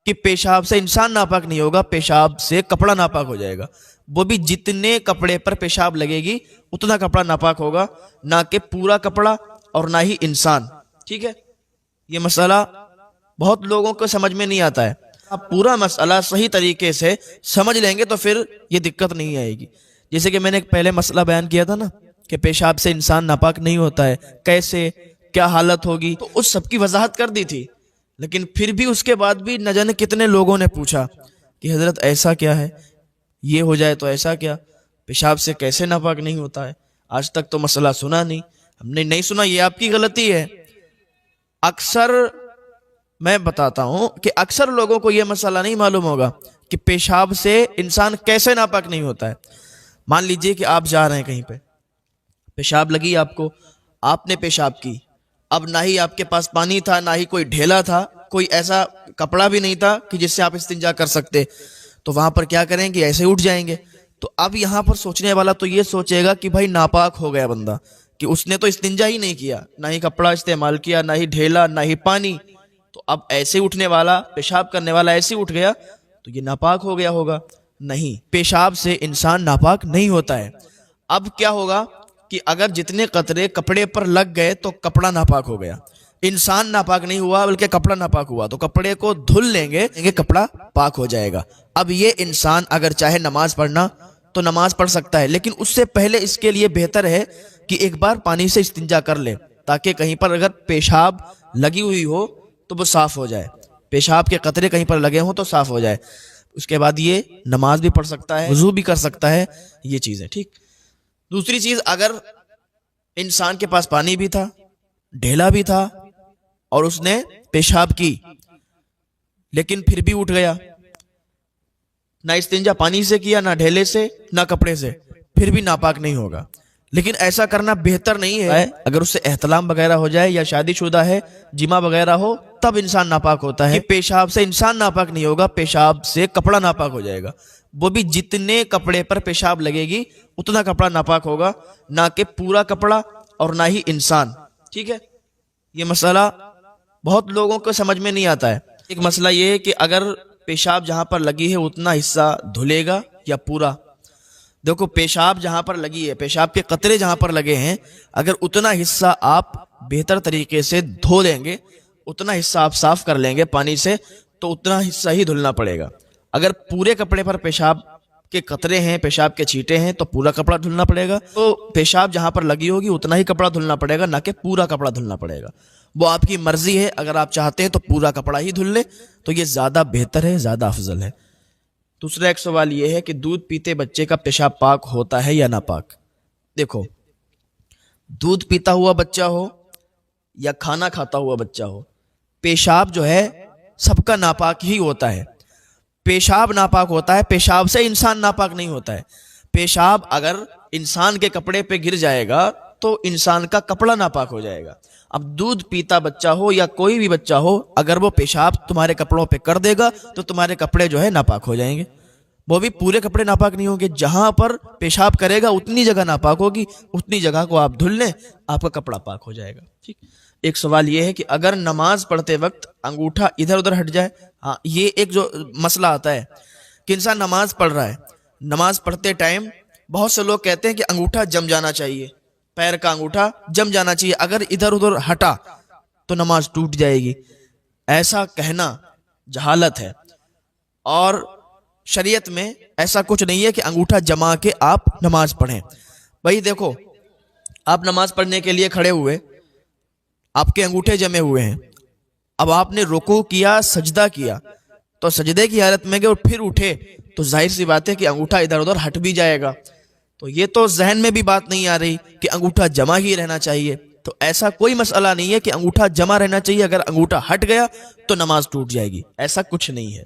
کہ پیشاب سے انسان ناپاک نہیں ہوگا، پیشاب سے کپڑا ناپاک ہو جائے گا، وہ بھی جتنے کپڑے پر پیشاب لگے گی اتنا کپڑا ناپاک ہوگا، نہ کہ پورا کپڑا اور نہ ہی انسان. ٹھیک ہے، یہ مسئلہ بہت لوگوں کو سمجھ میں نہیں آتا ہے. آپ پورا مسئلہ صحیح طریقے سے سمجھ لیں گے تو پھر یہ دقت نہیں آئے گی. جیسے کہ میں نے پہلے مسئلہ بیان کیا تھا نا کہ پیشاب سے انسان ناپاک نہیں ہوتا ہے، کیسے کیا حالت ہوگی، تو اس سب کی وضاحت کر دی تھی. لیکن پھر بھی اس کے بعد بھی نہ جانے کتنے لوگوں نے پوچھا کہ حضرت ایسا کیا ہے، یہ ہو جائے تو ایسا کیا، پیشاب سے کیسے ناپاک نہیں ہوتا ہے. آج تک تو مسئلہ سنا نہیں، ہم نے نہیں سنا، یہ آپ کی غلطی ہے. اکثر میں بتاتا ہوں کہ اکثر لوگوں کو یہ مسئلہ نہیں معلوم ہوگا کہ پیشاب سے انسان کیسے ناپاک نہیں ہوتا ہے. مان لیجئے کہ آپ جا رہے ہیں کہیں پہ، پیشاب لگی آپ کو، آپ نے پیشاب کی، اب نہ ہی آپ کے پاس پانی تھا، نہ ہی کوئی ڈھیلا تھا، کوئی ایسا کپڑا بھی نہیں تھا کہ جس سے آپ استنجا کر سکتے، تو وہاں پر کیا کریں گے، ایسے اٹھ جائیں گے. تو اب یہاں پر سوچنے والا تو یہ سوچے گا کہ بھائی ناپاک ہو گیا بندہ، کہ اس نے تو استنجا ہی نہیں کیا، نہ ہی کپڑا استعمال کیا، نہ ہی ڈھیلا، نہ ہی پانی. تو اب ایسے اٹھنے والا، پیشاب کرنے والا ایسے اٹھ گیا تو یہ ناپاک ہو گیا ہوگا. نہیں، پیشاب سے انسان ناپاک نہیں ہوتا ہے. اب کیا ہوگا کہ اگر جتنے قطرے کپڑے پر لگ گئے تو کپڑا ناپاک ہو گیا، انسان ناپاک نہیں ہوا بلکہ کپڑا ناپاک ہوا، تو کپڑے کو دھل لیں گے، کپڑا پاک ہو جائے گا. اب یہ انسان اگر چاہے نماز پڑھنا تو نماز پڑھ سکتا ہے، لیکن اس سے پہلے اس کے لیے بہتر ہے کہ ایک بار پانی سے استنجا کر لے، تاکہ کہیں پر اگر پیشاب لگی ہوئی ہو تو وہ صاف ہو جائے، پیشاب کے قطرے کہیں پر لگے ہوں تو صاف ہو جائے. اس کے بعد یہ نماز بھی پڑھ سکتا ہے، وضو بھی کر سکتا ہے، یہ چیز ہے. ٹھیک. دوسری چیز، اگر انسان کے پاس پانی بھی تھا، ڈھیلا بھی تھا، اور اس نے پیشاب کی لیکن پھر بھی اٹھ گیا، نہ استنجا پانی سے کیا، نہ ڈھیلے سے، نہ کپڑے سے، پھر بھی ناپاک نہیں ہوگا. لیکن ایسا کرنا بہتر نہیں ہے. اگر اس سے احتلام وغیرہ ہو جائے یا شادی شدہ ہے، جمع وغیرہ ہو، تب انسان ناپاک ہوتا ہے. کہ پیشاب سے انسان ناپاک نہیں ہوگا، پیشاب سے کپڑا ناپاک ہو جائے گا، وہ بھی جتنے کپڑے پر پیشاب لگے گی اتنا کپڑا ناپاک ہوگا، نہ کہ پورا کپڑا اور نہ ہی انسان. ٹھیک ہے، یہ مسئلہ بہت لوگوں کو سمجھ میں نہیں آتا ہے. ایک مسئلہ یہ ہے کہ اگر پیشاب جہاں پر لگی ہے اتنا حصہ دھلے گا یا پورا. دیکھو، پیشاب جہاں پر لگی ہے، پیشاب کے قطرے جہاں پر لگے ہیں، اگر اتنا حصہ آپ بہتر طریقے سے دھو لیں گے، اتنا حصہ آپ صاف کر لیں گے پانی سے، تو اتنا حصہ ہی دھلنا پڑے گا. اگر پورے کپڑے پر پیشاب کے قطرے ہیں، پیشاب کے چھینٹے ہیں، تو پورا کپڑا دھلنا پڑے گا. تو پیشاب جہاں پر لگی ہوگی اتنا ہی کپڑا دھلنا پڑے گا، نہ کہ پورا کپڑا دھلنا پڑے گا. وہ آپ کی مرضی ہے، اگر آپ چاہتے ہیں تو پورا کپڑا ہی دھل لیں تو یہ زیادہ بہتر ہے، زیادہ افضل ہے. دوسرا ایک سوال یہ ہے کہ دودھ پیتے بچے کا پیشاب پاک ہوتا ہے یا ناپاک. دیکھو، دودھ پیتا ہوا بچہ ہو یا کھانا کھاتا ہوا بچہ ہو، پیشاب جو ہے سب کا ناپاک ہی ہوتا ہے. پیشاب ناپاک ہوتا ہے، پیشاب سے انسان ناپاک نہیں ہوتا ہے. پیشاب اگر انسان کے کپڑے پہ گر جائے گا تو انسان کا کپڑا ناپاک ہو جائے گا. اب دودھ پیتا بچہ ہو یا کوئی بھی بچہ ہو، اگر وہ پیشاب تمہارے کپڑوں پہ کر دے گا تو تمہارے کپڑے جو ہے ناپاک ہو جائیں گے. وہ بھی پورے کپڑے ناپاک نہیں ہوں گے، جہاں پر پیشاب کرے گا اتنی جگہ ناپاک ہوگی، اتنی جگہ کو آپ دھل لیں، آپ کا کپڑا پاک ہو جائے گا. ٹھیک. ایک سوال یہ ہے کہ اگر نماز پڑھتے وقت انگوٹھا ادھر ادھر ہٹ جائے. ہاں، یہ ایک جو مسئلہ آتا ہے کہ انسان نماز پڑھ رہا ہے، نماز پڑھتے ٹائم بہت سے لوگ کہتے ہیں کہ انگوٹھا جم جانا چاہیے، پیر کا انگوٹھا جم جانا چاہیے، اگر ادھر ادھر ہٹا تو نماز ٹوٹ جائے گی. ایسا کہنا جہالت ہے، اور شریعت میں ایسا کچھ نہیں ہے کہ انگوٹھا جما کے آپ نماز پڑھیں. بھائی دیکھو، آپ نماز پڑھنے کے لیے کھڑے ہوئے، آپ کے انگوٹھے جمے ہوئے ہیں، اب آپ نے رکوع کیا، سجدہ کیا، تو سجدے کی حالت میں گئے اور پھر اٹھے تو ظاہر سی بات ہے کہ انگوٹھا ادھر ادھر ہٹ بھی جائے گا. تو یہ تو ذہن میں بھی بات نہیں آ رہی کہ انگوٹھا جمع ہی رہنا چاہیے. تو ایسا کوئی مسئلہ نہیں ہے کہ انگوٹھا جمع رہنا چاہیے، اگر انگوٹھا ہٹ گیا تو نماز ٹوٹ جائے گی، ایسا کچھ نہیں ہے.